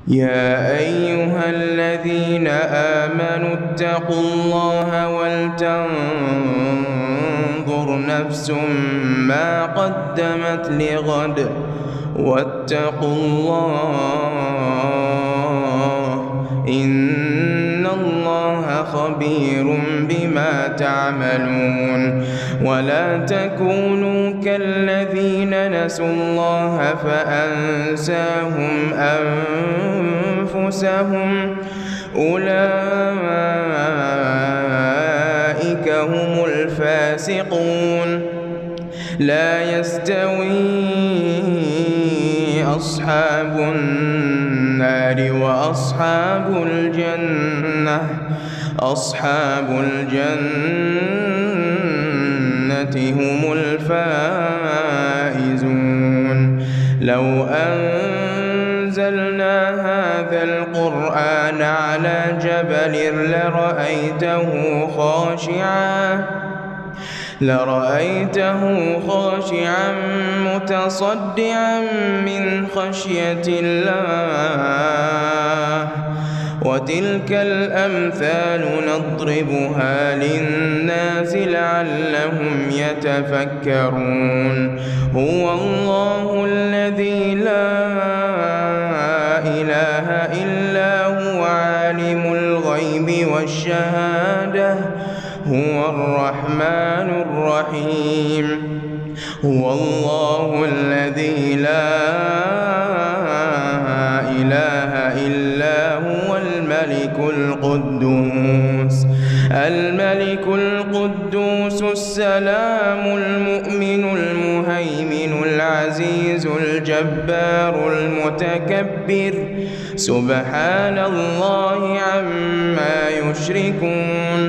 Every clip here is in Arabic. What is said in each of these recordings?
يا أيها الذين آمنوا اتقوا الله ولتنظر نفس ما قدمت لغد واتقوا الله إن الله خبير بما تعملون. ولا تكونوا كالذين نسوا الله فأنساهم أنفسهم أولئك هم الفاسقون. لا يستوي أصحاب النار وأصحاب الجنة هم الفائزون. لو أنزلنا هذا القرآن على جبل لرأيته خاشعا متصدعا من خشية الله. وتلك الأمثال نضربها للناس لعلهم يتفكرون. هو الله الذي لا إله إلا هو عالم الغيب والشهادة هو الرحمن الرحيم. هو الله الذي لا إله إلا هو الملك القدوس السلام المؤمن المهيمن العزيز الجبار المتكبر سبحان الله عما يشركون.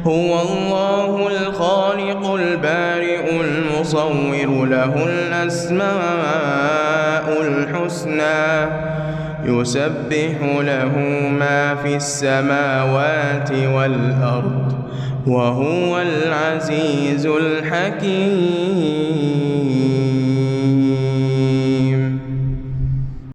هو الله الخالق البارئ المصور له الأسماء الحسنى يسبح له ما في السماوات والأرض وهو العزيز الحكيم.